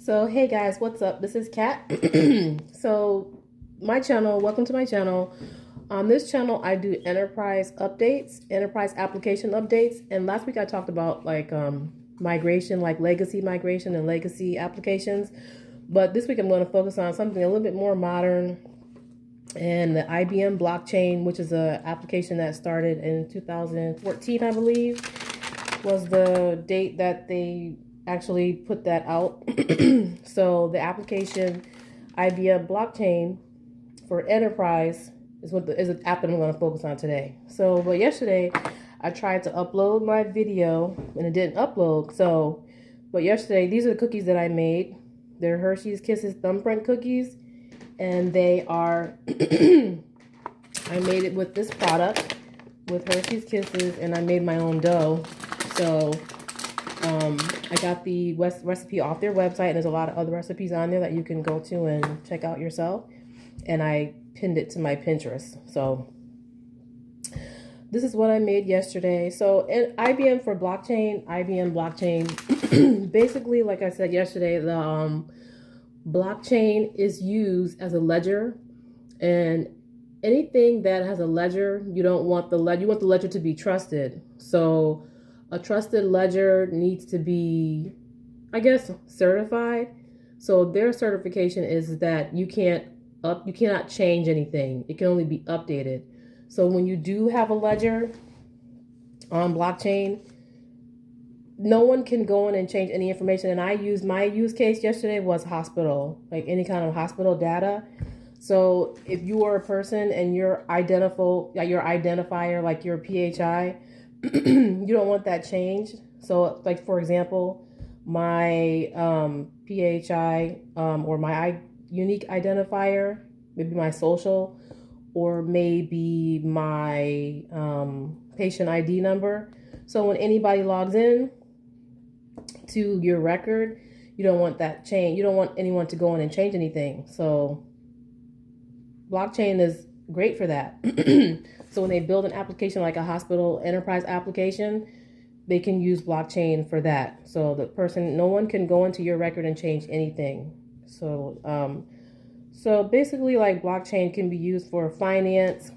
So hey guys, what's up? This is Kat. So my channel, welcome to my channel. On this channel I do enterprise updates, enterprise application updates, and last week I talked about migration, like legacy migration and legacy applications. But this week I'm going to focus on something a little bit more modern, and the IBM blockchain, which is an application that started in 2014, I believe, was the date that they actually put that out. So the application IBM blockchain for enterprise is an app that I'm going to focus on today. But yesterday I tried to upload my video and it didn't upload. But yesterday, these are the cookies that I made. They're Hershey's Kisses thumbprint cookies, and they are I made it with this product, with Hershey's Kisses, and I made my own dough. So I got the recipe off their website, and there's a lot of other recipes on there that you can go to and check out yourself. And I pinned it to my Pinterest. So this is what I made yesterday. So in IBM blockchain, basically, like I said yesterday, the blockchain is used as a ledger, and anything that has a ledger, you want the ledger to be trusted. So a trusted ledger needs to be, I guess, certified. So their certification is that you cannot change anything. It can only be updated. So when you do have a ledger on blockchain, no one can go in and change any information. And my use case yesterday was hospital, like any kind of hospital data. So if you are a person and your identifier, like your PHI, you don't want that changed. So like, for example, my PHI or my unique identifier, maybe my social, or maybe my patient ID number. So when anybody logs in to your record, you don't want that change. You don't want anyone to go in and change anything. So blockchain is great for that. So when they build an application like a hospital enterprise application, they can use blockchain for that. So no one can go into your record and change anything. So basically, like, blockchain can be used for finance.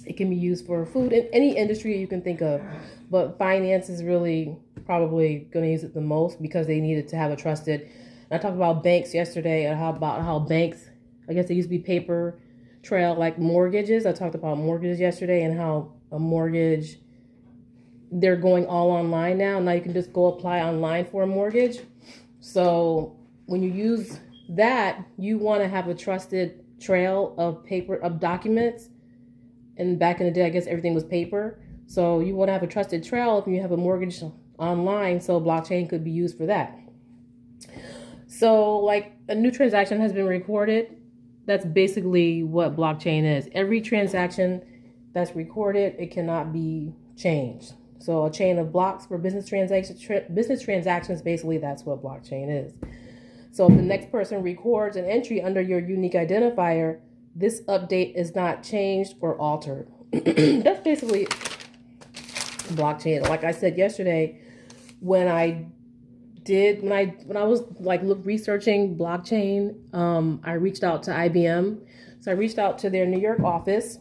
It can be used for food, in any industry you can think of. But finance is really probably going to use it the most because they needed to have a trusted. And I talked about banks yesterday and how banks, I guess they used to be paper trail, like mortgages. I talked about mortgages yesterday and how a mortgage, they're going all online now. Now you can just go apply online for a mortgage. So when you use that, you want to have a trusted trail of documents. And back in the day, I guess everything was paper. So you want to have a trusted trail if you have a mortgage online. So blockchain could be used for that. So like a new transaction has been recorded. That's basically what blockchain is. Every transaction that's recorded, it cannot be changed. So a chain of blocks for business transactions, basically that's what blockchain is. So if the next person records an entry under your unique identifier, this update is not changed or altered. That's basically blockchain. Like I said yesterday, when I was researching blockchain, I reached out to IBM. So I reached out to their New York office,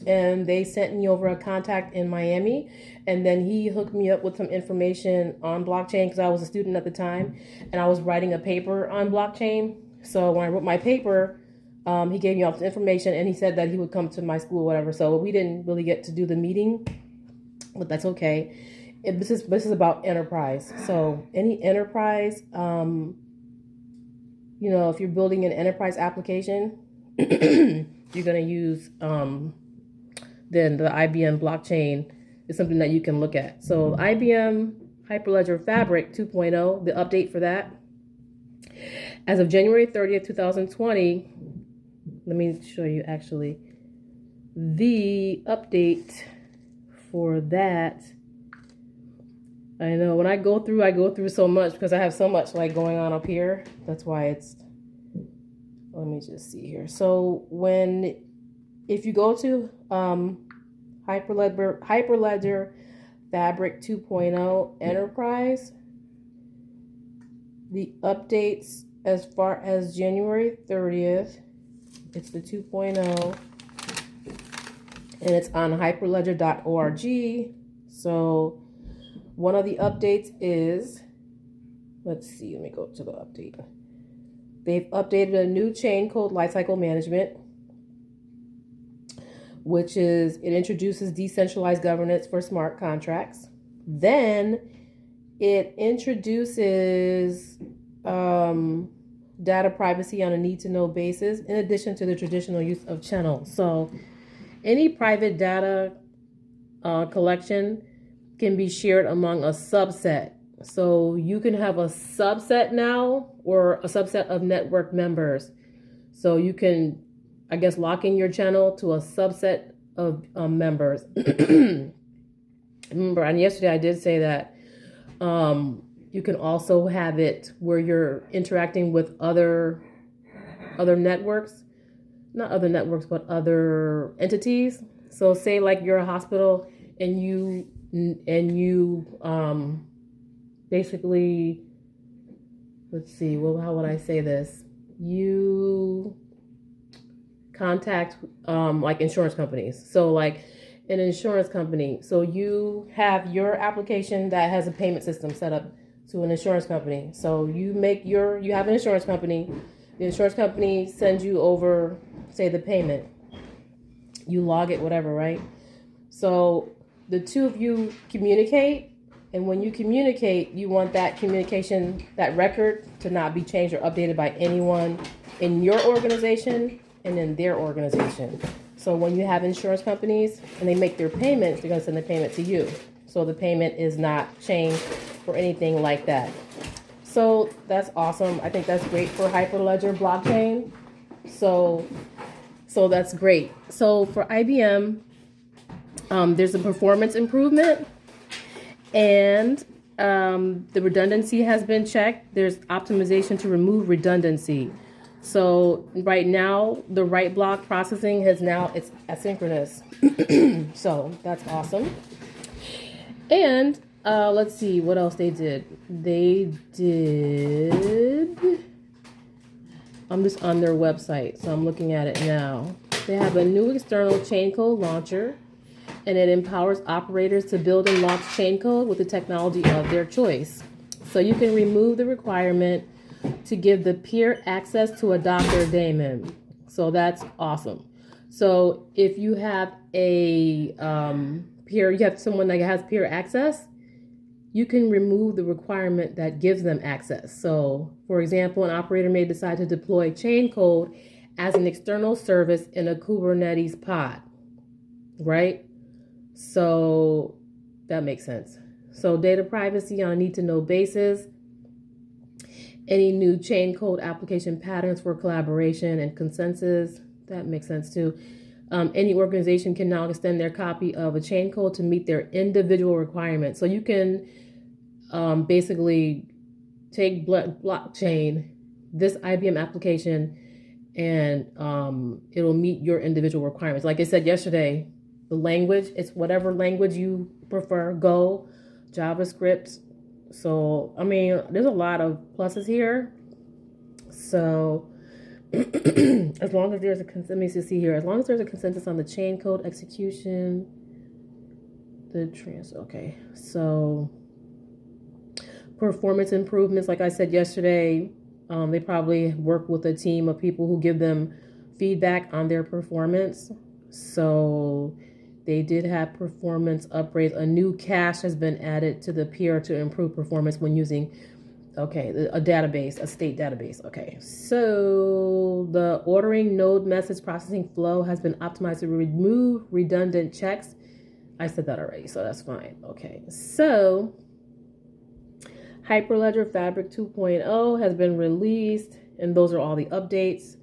and they sent me over a contact in Miami, and then he hooked me up with some information on blockchain because I was a student at the time, and I was writing a paper on blockchain. So when I wrote my paper, he gave me all the information, and he said that he would come to my school or whatever. So we didn't really get to do the meeting, but that's okay. This is about enterprise. So any enterprise, if you're building an enterprise application, you're going to use then the IBM blockchain is something that you can look at. So IBM Hyperledger Fabric 2.0, the update for that, as of January 30th, 2020. Let me show you actually the update for that. I know when I go through so much because I have so much like going on up here. That's why let me just see here. So if you go to Hyperledger Fabric 2.0 Enterprise, The updates as far as January 30th, it's the 2.0, and it's on hyperledger.org. So one of the updates is, let's see, let me go to the update. They've updated a new chain called Lifecycle Management, which is, it introduces decentralized governance for smart contracts. Then it introduces data privacy on a need-to-know basis, in addition to the traditional use of channels. So any private data collection can be shared among a subset. So you can have a subset now, or a subset of network members. So you can, I guess, lock in your channel to a subset of members. Remember, and yesterday I did say that you can also have it where you're interacting with other networks, not other networks, but other entities. So say like you're a hospital and you basically, let's see, well, how would I say this? You contact like insurance companies. So like an insurance company. So you have your application that has a payment system set up to an insurance company. So you have an insurance company. The insurance company sends you over, say, the payment. You log it, whatever, right? So the two of you communicate, and when you communicate, you want that communication, that record, to not be changed or updated by anyone in your organization and in their organization. So when you have insurance companies and they make their payments, they're going to send the payment to you. So the payment is not changed or anything like that. So that's awesome. I think that's great for Hyperledger blockchain. So that's great. So for IBM, there's a performance improvement, and the redundancy has been checked. There's optimization to remove redundancy. So right now, the write block processing it's asynchronous. So that's awesome. And let's see what else they did. I'm just on their website, so I'm looking at it now. They have a new external chain code launcher, and it empowers operators to build and launch chain code with the technology of their choice. So you can remove the requirement to give the peer access to a Dr. daemon. So that's awesome. So if you have a peer, you have someone that has peer access, you can remove the requirement that gives them access. So for example, an operator may decide to deploy chain code as an external service in a Kubernetes pod, right? So that makes sense. So data privacy on a need-to-know basis. Any new chain code application patterns for collaboration and consensus. That makes sense too. Any organization can now extend their copy of a chain code to meet their individual requirements. So you can basically take blockchain, this IBM application, and it'll meet your individual requirements. Like I said yesterday, the language, it's whatever language you prefer, Go, JavaScript. So, I mean, there's a lot of pluses here. So, as long as there's let me see here, as long as there's a consensus on the chain code execution, okay. So, performance improvements, like I said yesterday, they probably work with a team of people who give them feedback on their performance. So, they did have performance upgrades. A new cache has been added to the peer to improve performance when using, a database, a state database. Okay, so the ordering node message processing flow has been optimized to remove redundant checks. I said that already, so that's fine. Okay, so Hyperledger Fabric 2.0 has been released, and those are all the updates.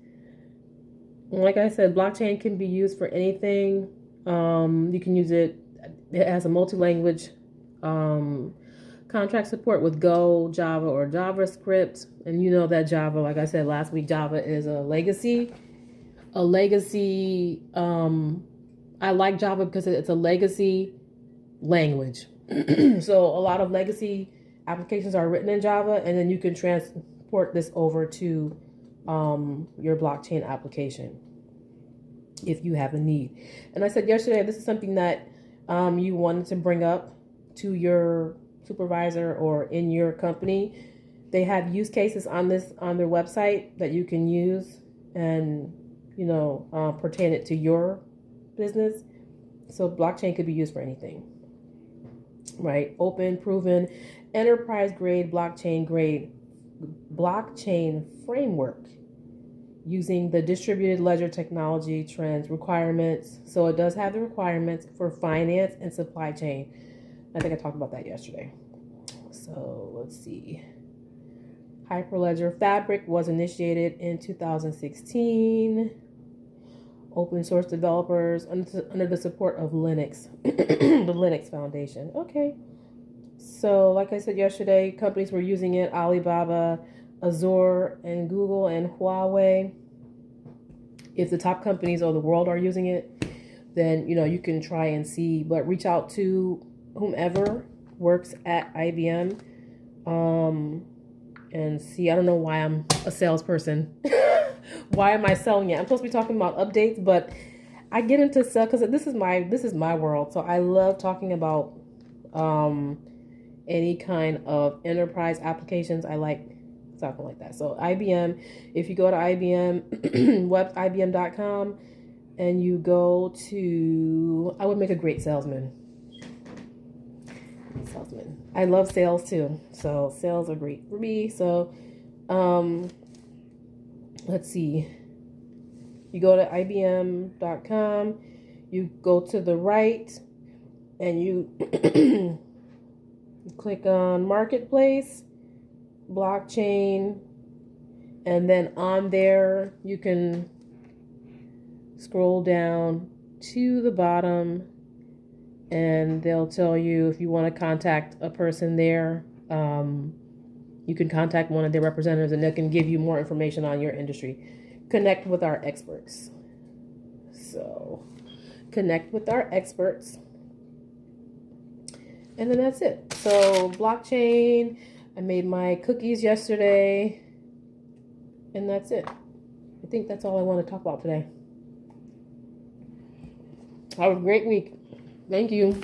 Like I said, blockchain can be used for anything. You can use it. It has a multi-language contract support with Go, Java, or JavaScript. And you know that Java, like I said last week, Java is a legacy. I like Java because it's a legacy language. So a lot of legacy applications are written in Java, and then you can transport this over to your blockchain application if you have a need. And I said yesterday, this is something that you wanted to bring up to your supervisor or in your company. They have use cases on their website that you can use and pertain it to your business. So blockchain could be used for anything, right? Open, proven, enterprise grade blockchain framework using the distributed ledger technology trends requirements. So it does have the requirements for finance and supply chain. I think I talked about that yesterday. So let's see. Hyperledger Fabric was initiated in 2016. Open source developers under the support of Linux, the Linux Foundation. Okay. So like I said yesterday, companies were using it: Alibaba, Azure, and Google, and Huawei. If the top companies of the world are using it, then you can try and see, but reach out to whomever works at IBM and see. I don't know why I'm a salesperson. Why am I selling it? I'm supposed to be talking about updates, but I get into sell because this is my world. So I love talking about any kind of enterprise applications. I like talking like that. So IBM, if you go to IBM.com and you go to, I would make a great salesman. I love sales too. So sales are great for me. So let's see. You go to IBM.com, you go to the right, and you click on Marketplace, Blockchain, and then on there you can scroll down to the bottom, and they'll tell you if you want to contact a person there. You can contact one of their representatives, and they can give you more information on your industry. Connect with our experts. So, connect with our experts. And then that's it. So, blockchain. I made my cookies yesterday. And that's it. I think that's all I want to talk about today. Have a great week. Thank you.